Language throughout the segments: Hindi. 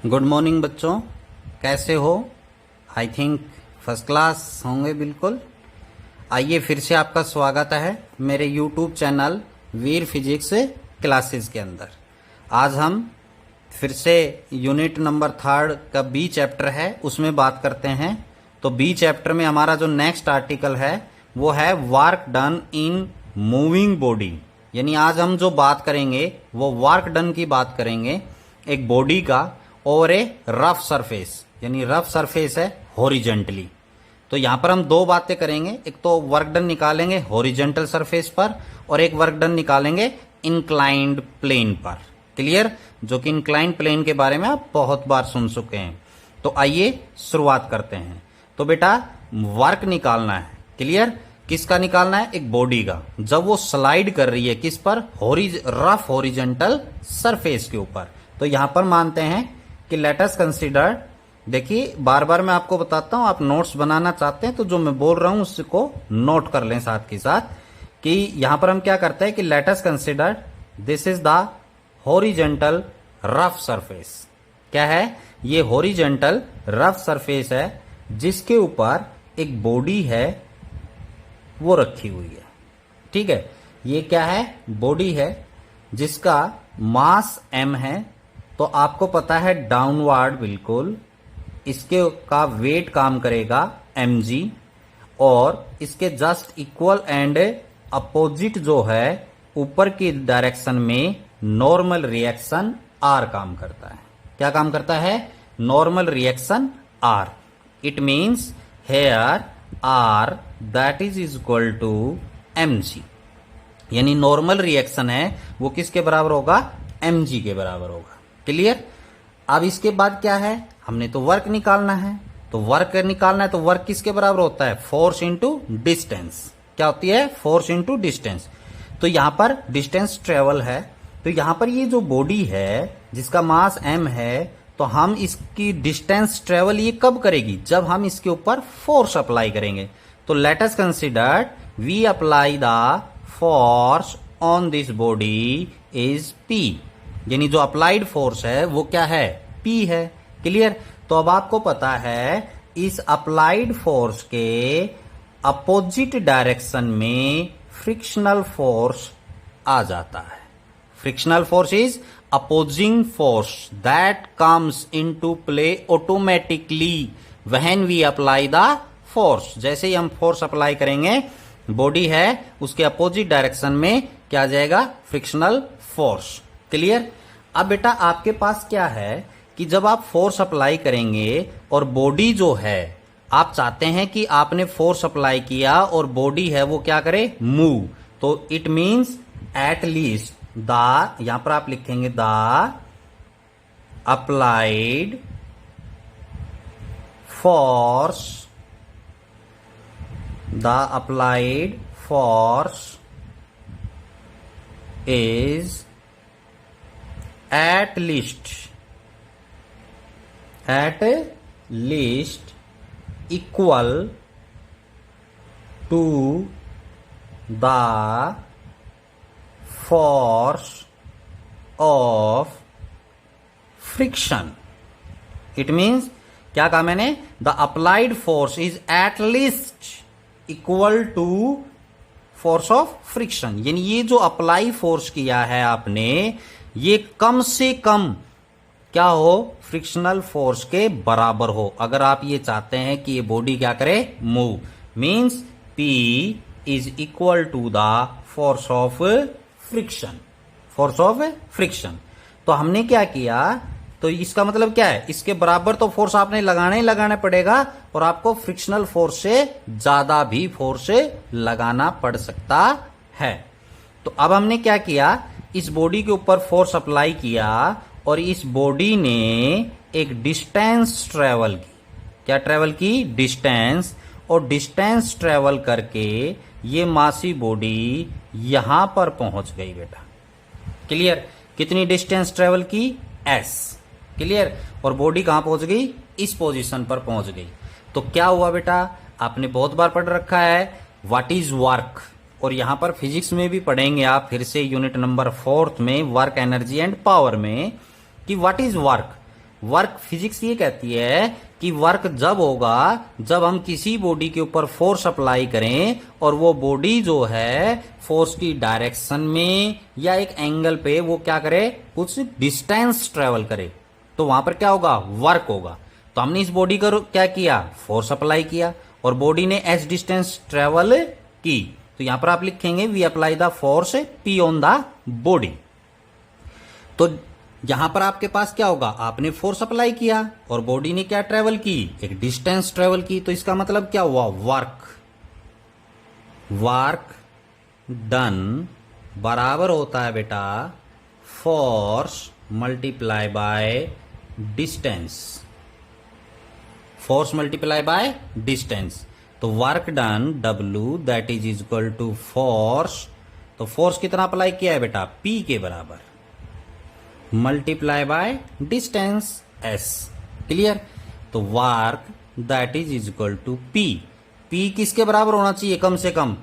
गुड मॉर्निंग बच्चों, कैसे हो? आई थिंक फर्स्ट क्लास होंगे बिल्कुल। आइए फिर से आपका स्वागत है मेरे यूट्यूब चैनल वीर फिजिक्स क्लासेस के अंदर। आज हम फिर से यूनिट नंबर 3 का बी चैप्टर है, उसमें बात करते हैं। तो बी चैप्टर में हमारा जो नेक्स्ट आर्टिकल है वो है work done in moving body. यानी आज हम जो बात करेंगे वो वर्क डन की बात करेंगे, एक बॉडी का और ए रफ सरफेस, यानी रफ सरफेस है हॉरिजेंटली। तो यहां पर हम दो बातें करेंगे, एक तो वर्क डन निकालेंगे हॉरिजेंटल सरफेस पर और एक वर्क डन निकालेंगे इंक्लाइंड प्लेन पर। क्लियर? जो कि इंक्लाइंड प्लेन के बारे में आप बहुत बार सुन चुके हैं। तो आइए शुरुआत करते हैं। तो बेटा वर्क निकालना है, क्लियर? किसका निकालना है? एक बॉडी का, जब वो स्लाइड कर रही है किस पर? रफ हॉरिजेंटल सरफेस के ऊपर। तो यहां पर मानते हैं कि लेट अस कंसीडर, देखिए बार बार मैं आपको बताता हूं, आप नोट्स बनाना चाहते हैं तो जो मैं बोल रहा हूं उसको नोट कर लें साथ के साथ, कि यहां पर हम क्या करते हैं कि let us consider this is the horizontal rough surface. क्या है? ये हॉरिजेंटल रफ सरफेस है जिसके ऊपर एक बॉडी है वो रखी हुई है। ठीक है, ये क्या है? बॉडी है जिसका मास m है। तो आपको पता है डाउनवर्ड बिल्कुल इसके का वेट काम करेगा mg, और इसके जस्ट इक्वल एंड अपोजिट जो है ऊपर की डायरेक्शन में नॉर्मल रिएक्शन r काम करता है। क्या काम करता है? Normal reaction r। It means here r that is equal to mg, यानी नॉर्मल रिएक्शन है वो किसके बराबर होगा? mg के बराबर होगा। क्लियर? अब इसके बाद क्या है? हमने तो वर्क निकालना है। तो वर्क निकालना है तो वर्क किसके बराबर होता है? Force into distance. क्या होती है? Force into distance. तो यहां पर डिस्टेंस ट्रेवल है, तो यहां पर ये जो बॉडी है जिसका मास m है, तो हम इसकी डिस्टेंस ट्रेवल ये कब करेगी? जब हम इसके ऊपर फोर्स अप्लाई करेंगे। तो let us consider we apply the force on this body is P, यानी जो अप्लाइड फोर्स है वो क्या है? P है। क्लियर? तो अब आपको पता है इस अप्लाइड फोर्स के अपोजिट डायरेक्शन में फ्रिक्शनल फोर्स आ जाता है। Frictional force is opposing force that comes into play automatically when we apply the force. जैसे ही हम फोर्स अप्लाई करेंगे, बॉडी है उसके अपोजिट डायरेक्शन में क्या आ जाएगा? Frictional force. क्लियर? अब बेटा आपके पास क्या है कि जब आप फोर्स अप्लाई करेंगे और बॉडी जो है, आप चाहते हैं कि आपने फोर्स अप्लाई किया और बॉडी है वो क्या करे? मूव। तो it means at least the, यहां पर आप लिखेंगे the applied force, the applied force is at least equal to the force of friction. It means क्या कहा मैंने? The applied force is at least equal to force of friction, यानी ये जो अप्लाई फोर्स किया है आपने, ये कम से कम क्या हो? फ्रिक्शनल फोर्स के बराबर हो। अगर आप ये चाहते हैं कि ये बॉडी क्या करे? Move. Means P is equal to the force of friction. Force of friction. तो हमने क्या किया? तो इसका मतलब क्या है? इसके बराबर तो फोर्स आपने लगाना ही लगाना पड़ेगा, और आपको फ्रिक्शनल फोर्स से ज्यादा भी फोर्स लगाना पड़ सकता है। तो अब हमने क्या किया? इस बॉडी के ऊपर फोर्स अप्लाई किया और इस बॉडी ने एक डिस्टेंस ट्रेवल की। क्या ट्रेवल की? डिस्टेंस। और डिस्टेंस ट्रेवल करके ये मासी बॉडी यहां पर पहुंच गई बेटा। क्लियर? कितनी डिस्टेंस ट्रेवल की? S। क्लियर? और बॉडी कहां पहुंच गई? इस पोजीशन पर पहुंच गई। तो क्या हुआ बेटा? आपने बहुत बार पढ़ रखा है व्हाट इज वर्क, और यहां पर फिजिक्स में भी पढ़ेंगे आप फिर से यूनिट नंबर 4 में, वर्क एनर्जी एंड पावर में, कि what is work. Work physics ये कहती है कि वर्क जब होगा जब हम किसी बॉडी के ऊपर फोर्स अप्लाई करें और वो बॉडी जो है फोर्स की डायरेक्शन में या एक एंगल पे वो क्या करे, कुछ डिस्टेंस ट्रेवल करे, तो वहां पर क्या होगा, वर्क होगा। तो हमने इस बॉडी को क्या किया, फोर्स अप्लाई किया और बॉडी ने एस डिस्टेंस ट्रेवल की। तो यहां पर आप लिखेंगे we apply the force P on the body. तो यहां पर आपके पास क्या होगा, आपने फोर्स अप्लाई किया और बॉडी ने क्या ट्रेवल की, एक डिस्टेंस ट्रेवल की। तो इसका मतलब क्या हुआ, वर्क डन बराबर होता है बेटा force multiply by distance, force multiply by distance. तो work done W that is equal to force, तो फोर्स कितना अप्लाई किया है बेटा, P के बराबर multiply by distance S। Clear. तो work that is equal to P किसके बराबर होना चाहिए, कम से कम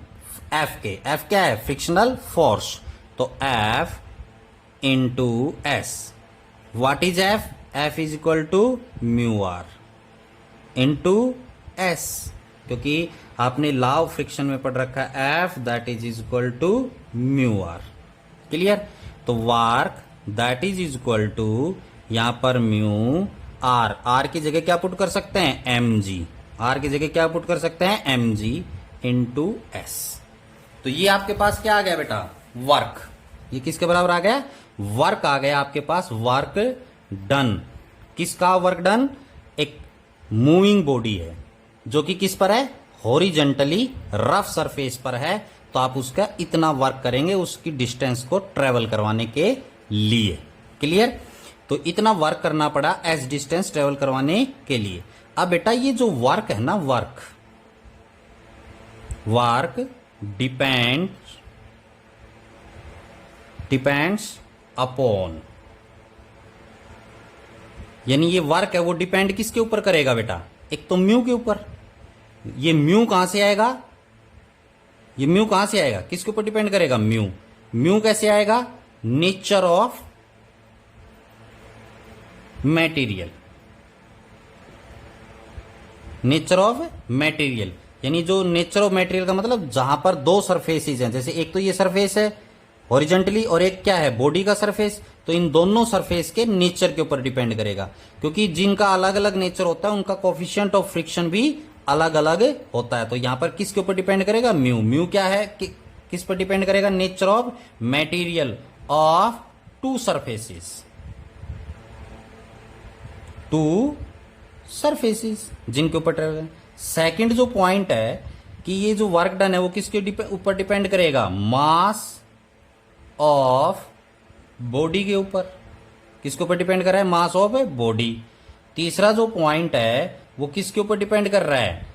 F के। F क्या है, फ्रिक्शनल फोर्स, तो F into S। What is F, F is equal to mu R into S, क्योंकि आपने लॉ ऑफ फ्रिक्शन में पढ़ रखा है F that is equal to mu R. Clear. तो work that is equal to यहां पर म्यू आर, आर की जगह क्या पुट कर सकते हैं, mg, आर की जगह क्या पुट कर सकते हैं, mg इंटू एस। तो ये आपके पास क्या आ गया बेटा, वर्क। ये किसके बराबर आ गया, वर्क आ गया आपके पास। वर्क डन, किसका वर्क डन, एक मूविंग बॉडी है जो कि किस पर है, हॉरिजेंटली रफ सरफेस पर है, तो आप उसका इतना वर्क करेंगे उसकी डिस्टेंस को ट्रेवल करवाने के लिए। क्लियर। तो इतना वर्क करना पड़ा एस डिस्टेंस ट्रेवल करवाने के लिए। अब बेटा ये जो वर्क है ना, वर्क डिपेंड्स अपॉन, यानी ये वर्क है वो डिपेंड किसके ऊपर करेगा बेटा, एक तो म्यू के ऊपर। ये म्यू कहां से आएगा, ये म्यू कहां से आएगा, किसके ऊपर डिपेंड करेगा, म्यू। म्यू कैसे आएगा, nature of material, nature of material, यानी जो नेचर ऑफ मटेरियल का मतलब जहां पर दो सरफेसेस हैं, जैसे एक तो ये सरफेस है हॉरिजेंटली और एक क्या है, बॉडी का सरफेस, तो इन दोनों सरफेस के नेचर के ऊपर डिपेंड करेगा, क्योंकि जिनका अलग अलग नेचर होता है उनका कोफिशिएंट ऑफ फ्रिक्शन भी अलग अलग होता है। तो यहां पर किसके ऊपर डिपेंड करेगा, म्यू। म्यू क्या है, किस पर डिपेंड करेगा, nature of material of to surfaces जिनके ऊपर ट्रेवल। सेकंड जो पॉइंट है कि ये जो वर्क डन है वो किसके ऊपर डिपेंड करेगा, मास ऑफ बॉडी के ऊपर। किसके ऊपर डिपेंड कर रहा है, मास ऑफ बॉडी। तीसरा जो पॉइंट है वो किसके ऊपर डिपेंड कर रहा है,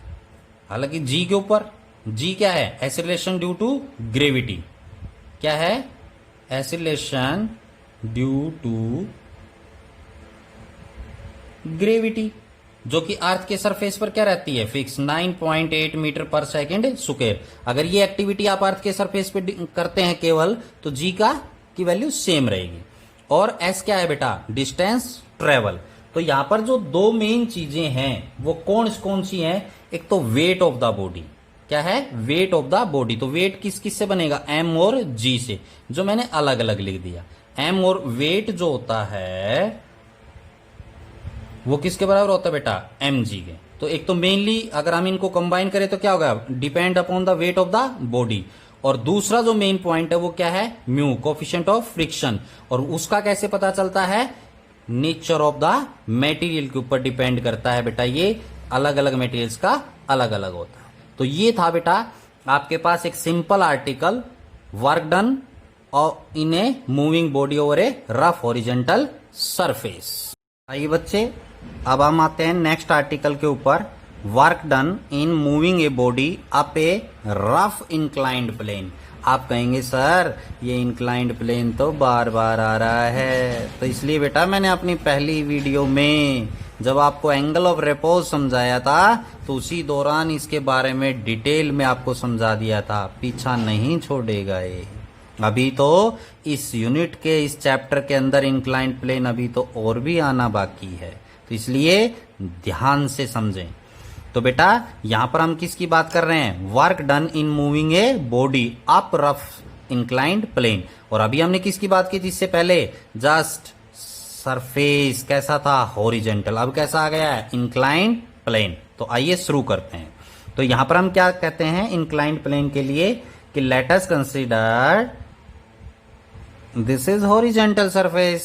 हालांकि जी के ऊपर। जी क्या है, एक्सीलरेशन ड्यू टू ग्रेविटी। क्या है, एक्सीलरेशन ड्यू टू ग्रेविटी, जो कि अर्थ के सरफेस पर क्या रहती है, फिक्स 9.8 मीटर पर सेकेंड स्क्वायर। अगर ये एक्टिविटी आप अर्थ के सरफेस पे करते हैं केवल, तो जी की वैल्यू सेम रहेगी। और एस क्या है बेटा, डिस्टेंस ट्रेवल। तो यहां पर जो दो मेन चीजें हैं वो कौन सी हैं, एक तो वेट ऑफ द बॉडी। क्या है, वेट ऑफ द बॉडी। तो वेट किस से बनेगा, एम और जी से, जो मैंने अलग अलग लिख दिया। एम और वेट जो होता है वो किसके बराबर होता है बेटा, एम जी के। तो एक तो मेनली अगर हम इनको कंबाइन करें तो क्या होगा, depend upon the weight of the body. और दूसरा जो मेन पॉइंट है वो क्या है, म्यू, कोफिशिएंट ऑफ फ्रिक्शन। और उसका कैसे पता चलता है, नेचर ऑफ द मटेरियल के ऊपर डिपेंड करता है बेटा। ये अलग अलग मटेरियल्स का अलग अलग होता है। तो ये था बेटा आपके पास एक सिंपल आर्टिकल, वर्क डन और in a moving body over a rough horizontal surface. आइए बच्चे, अब हम आते हैं नेक्स्ट आर्टिकल के ऊपर, work done in moving a body up a rough inclined plane. आप कहेंगे सर ये इंक्लाइंड प्लेन तो बार बार आ रहा है, तो इसलिए बेटा मैंने अपनी पहली वीडियो में जब आपको एंगल ऑफ रेपोज समझाया था तो उसी दौरान इसके बारे में डिटेल में आपको समझा दिया था, पीछा नहीं छोड़ेगा ये। अभी तो इस यूनिट के इस चैप्टर के अंदर इंक्लाइंड प्लेन अभी तो और भी आना बाकी है, तो इसलिए ध्यान से समझें। तो बेटा यहां पर हम किसकी बात कर रहे हैं? Work done in moving a body up rough inclined plane. और अभी हमने किसकी बात की थी इससे पहले? जस्ट सरफेस कैसा था? हॉरिजेंटल। अब कैसा आ गया है? Inclined plane. तो आइए शुरू करते हैं। तो यहां पर हम क्या कहते हैं इंक्लाइंड प्लेन के लिए कि let us consider this is horizontal surface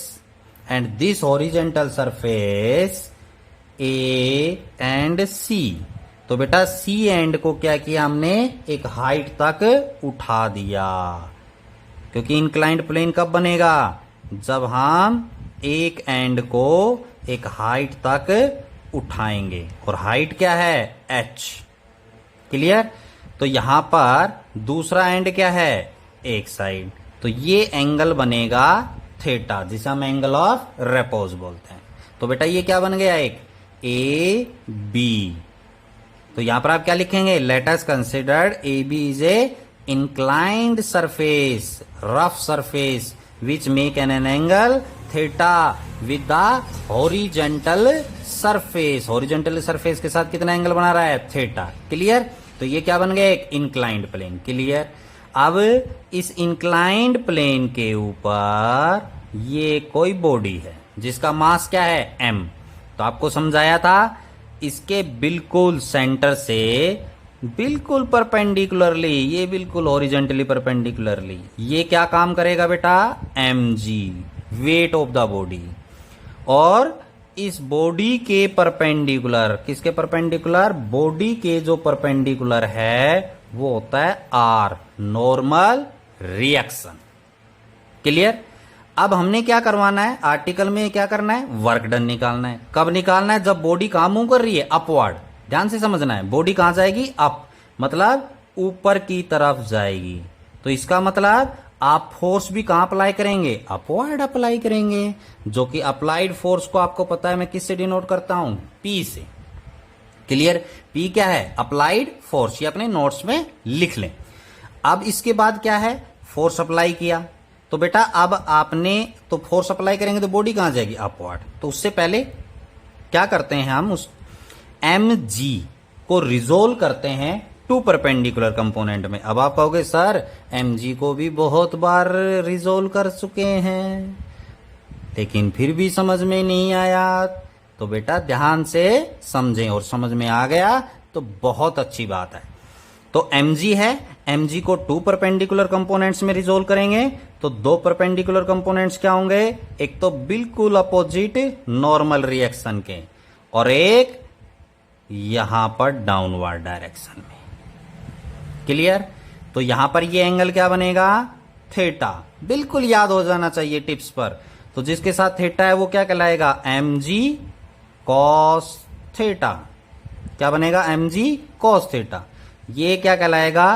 and this horizontal surface A and C. तो बेटा सी एंड को क्या किया हमने? एक हाइट तक उठा दिया, क्योंकि इंक्लाइंड प्लेन कब बनेगा? जब हम एक एंड को एक हाइट तक उठाएंगे, और हाइट क्या है? एच। क्लियर? तो यहां पर दूसरा एंड क्या है? एक साइड। तो ये एंगल बनेगा थीटा, जिसे हम एंगल ऑफ रेपोज बोलते हैं। तो बेटा ये क्या बन गया? एक ए बी। तो यहां पर आप क्या लिखेंगे? Let us consider A B is a inclined surface, rough surface which make an angle theta with the horizontal surface. Horizontal surface के साथ कितना एंगल बना रहा है? थीटा। क्लियर? तो ये क्या बन गया? एक इंक्लाइंड प्लेन। क्लियर? अब इस इंक्लाइंड प्लेन के ऊपर ये कोई बॉडी है जिसका मास क्या है? m। तो आपको समझाया था इसके बिल्कुल सेंटर से बिल्कुल परपेंडिकुलरली, ये बिल्कुल हॉरिजेंटली परपेंडिकुलरली, ये क्या काम करेगा बेटा? mg, weight of the body. और इस बॉडी के परपेंडिकुलर, किसके परपेंडिकुलर? बॉडी के जो परपेंडिकुलर है वो होता है r, नॉर्मल रिएक्शन। क्लियर? अब हमने क्या करवाना है? आर्टिकल में क्या करना है? वर्क डन निकालना है। कब निकालना है? जब बॉडी कहां मूव कर रही है? अपवर्ड। ध्यान से समझना है, बॉडी कहां जाएगी? अप, मतलब ऊपर की तरफ जाएगी। तो इसका मतलब आप फोर्स भी कहां अप्लाई करेंगे? अपवर्ड अप्लाई करेंगे, जो कि अप्लाइड फोर्स को आपको पता है मैं किससे डिनोट करता हूं? पी से। क्लियर? पी क्या है? Applied force. ये अपने नोट्स में लिख लें। अब इसके बाद क्या है? फोर्स अप्लाई किया। तो बेटा अब आपने तो फोर्स अप्लाई करेंगे तो बॉडी कहां जाएगी? अपवर्ड। तो उससे पहले क्या करते हैं हम? उस mg को रिजोल्व करते हैं टू परपेंडिकुलर कंपोनेंट में। अब आप कहोगे सर mg को भी बहुत बार रिजोल्व कर चुके हैं, लेकिन फिर भी समझ में नहीं आया। तो बेटा ध्यान से समझें, और समझ में आ गया तो बहुत अच्छी बात है। तो mg है, mg को टू परपेंडिकुलर कंपोनेंट्स में रिजोल्व करेंगे तो दो परपेंडिकुलर कंपोनेंट्स क्या होंगे? एक तो बिल्कुल अपोजिट नॉर्मल रिएक्शन के, और एक यहां पर डाउनवर्ड डायरेक्शन में। क्लियर? तो यहां पर ये एंगल क्या बनेगा? थीटा। बिल्कुल याद हो जाना चाहिए टिप्स पर। तो जिसके साथ थीटा है वो क्या कहलाएगा? mg cos theta. क्या बनेगा? mg cos theta. ये क्या कहलाएगा?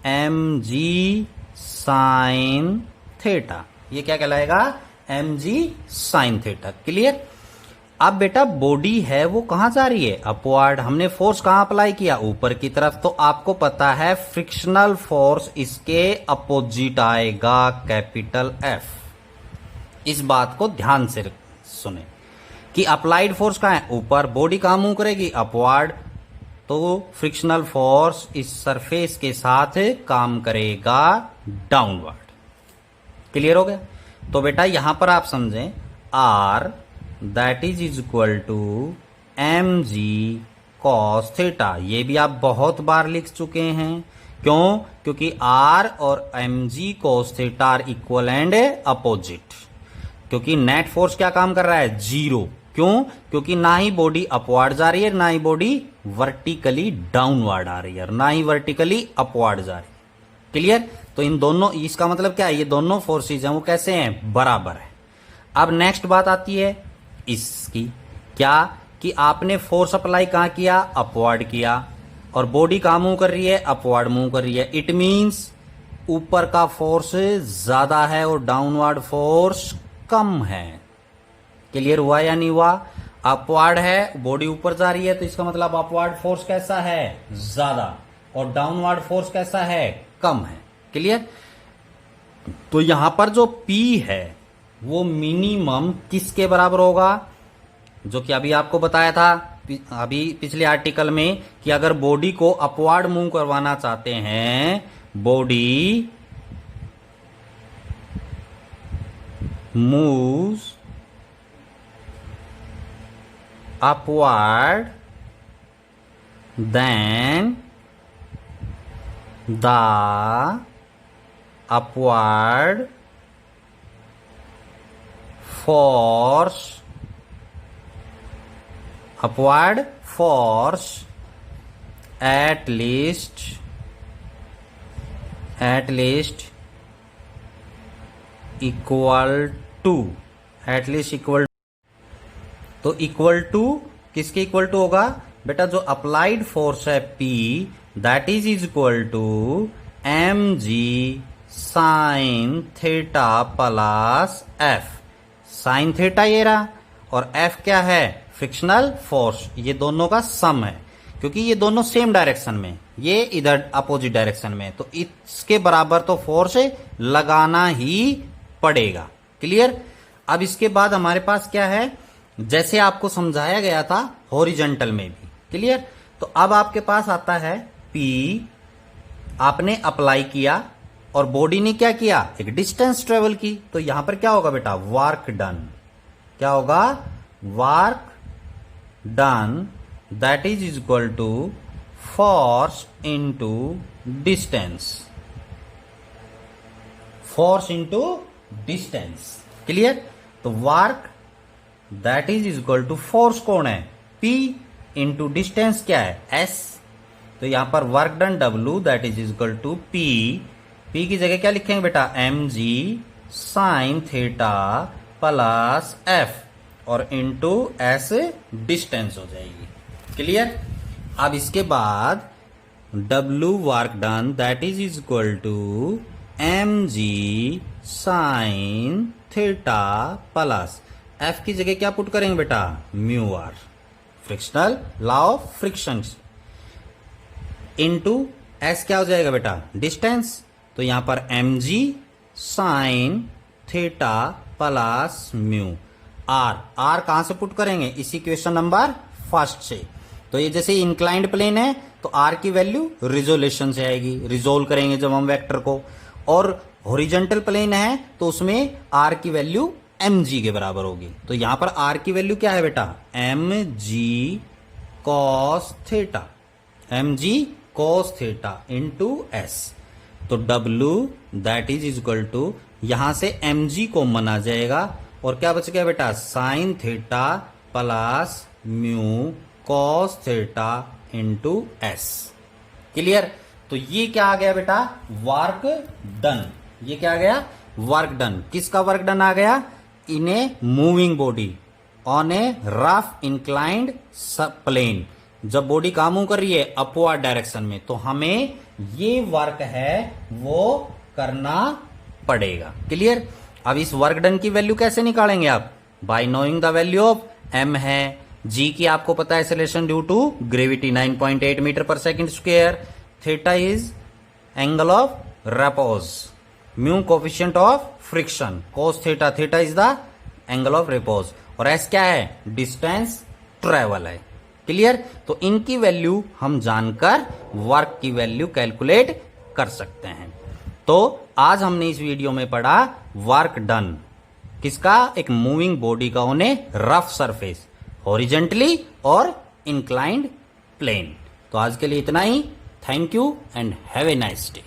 mg sin theta. ये क्या कहलाएगा? mg sin theta. क्लियर? अब बेटा बॉडी है वो कहां जा रही है? अपवर्ड। हमने फोर्स कहां अप्लाई किया? ऊपर की तरफ। तो आपको पता है फ्रिक्शनल फोर्स इसके अपोजिट आएगा, कैपिटल F। इस बात को ध्यान से सुने कि अप्लाइड फोर्स कहां है? ऊपर। बॉडी कहां मूव करेगी? अपवर्ड। तो फ्रिक्शनल फोर्स इस सरफेस के साथ काम करेगा डाउनवर्ड। क्लियर हो गया? तो बेटा यहां पर आप समझें R that is equal to mg cos theta. ये भी आप बहुत बार लिख चुके हैं। क्यों? क्योंकि R और mg cos theta are equal and opposite. क्योंकि नेट फोर्स क्या काम कर रहा है? जीरो। क्यों? क्योंकि ना ही बॉडी अपवर्ड जा रही है, ना ही बॉडी वर्टिकली डाउनवर्ड आ रही है, ना ही वर्टिकली अपवर्ड जा रही है। क्लियर? तो इन दोनों, इसका मतलब क्या है? ये दोनों फोर्सेज हैं वो कैसे हैं? बराबर है। अब नेक्स्ट बात आती है इसकी, क्या कि आपने फोर्स अप्लाई कहां किया? अपवर्ड किया, और बॉडी कहां मूव कर रही है? अपवर्ड मूव कर रही है। इट मींस ऊपर का फोर्स ज्यादा है और डाउनवर्ड फोर्स कम है। क्लियर हुआ या नहीं हुआ? अपवर्ड है, बॉडी ऊपर जा रही है, तो इसका मतलब अपवर्ड फोर्स कैसा है? ज्यादा, और डाउनवर्ड फोर्स कैसा है? कम है। क्लियर? तो यहां पर जो P है वो मिनिमम किसके बराबर होगा, जो कि अभी आपको बताया था अभी पिछले आर्टिकल में कि अगर बॉडी को अपवर्ड मूव करवाना चाहते हैं, body moves upward then the upward force at least equal तो इक्वल टू किसके इक्वल टू होगा बेटा, जो अप्लाइड फोर्स है P that is equal to mg sine theta plus F। Sine theta ये रहा और F क्या है, फ्रिक्शनल फोर्स। ये दोनों का सम है क्योंकि ये दोनों सेम डायरेक्शन में, ये इधर अपोजिट डायरेक्शन में, तो इसके बराबर तो फोर्स लगाना ही पड़ेगा। क्लियर। अब इसके बाद हमारे पास क्या है, जैसे आपको समझाया गया था हॉरिजॉन्टल में भी। क्लियर। तो अब आपके पास आता है P, आपने अप्लाई किया और बॉडी ने क्या किया, एक डिस्टेंस ट्रेवल की, तो यहां पर क्या होगा बेटा, वर्क डन। क्या होगा, work done that is equal to force into distance, force into distance. Clear. तो work that is equal to force कौन है, P इंटू डिस्टेंस क्या है, S। तो यहां पर work done W that is equal to P की जगह क्या लिखेंगे बेटा, mg sine theta plus F और इंटू S डिस्टेंस हो जाएगी। क्लियर। अब इसके बाद W work done that is equal to mg sine theta plus F की जगह क्या पुट करेंगे बेटा, mu R, frictional law of friction, into S क्या हो जाएगा बेटा, डिस्टेंस। तो यहां पर mg sine theta plus mu R कहां से पुट करेंगे, इसी क्वेश्चन नंबर फर्स्ट से। तो ये जैसे इंक्लाइंड प्लेन है तो आर की वैल्यू रिजोल्यूशन से आएगी, रिजोल्व करेंगे जब हम वेक्टर को, और हॉरिजॉन्टल प्लेन है तो उसमें आर की वैल्यू mg के बराबर होगी। तो यहां पर r की वैल्यू क्या है बेटा, mg cos theta, mg cos theta into s। तो w that is equal to, यहां से mg को मना जाएगा और क्या बच गया बेटा, sign theta plus mu cos theta into s। Clear. तो ये क्या आ गया बेटा, वर्क डन। ये क्या आ गया, वर्क डन। किसका वर्क डन आ गया, in a moving body on a rough inclined plane. जब बॉडी कहां मूव कर रही है, अपवर्ड डायरेक्शन में, तो हमें ये वर्क है वो करना पड़ेगा। क्लियर। अब इस वर्क डन की वैल्यू कैसे निकालेंगे आप, by knowing the value of m है, g की आपको पता है acceleration due to gravity 9.8 metre पर second square, theta is angle of repose, mu coefficient of friction, cos theta, theta is the angle of repose, और s क्या है, डिस्टेंस ट्रेवल है। क्लियर। तो इनकी वैल्यू हम जानकर वर्क की वैल्यू कैलकुलेट कर सकते हैं। तो आज हमने इस वीडियो में पढ़ा वर्क डन किसका, एक मूविंग बॉडी का on a rough surface, horizontally और इंक्लाइंड प्लेन। तो आज के लिए इतना ही। Thank you and have a nice day.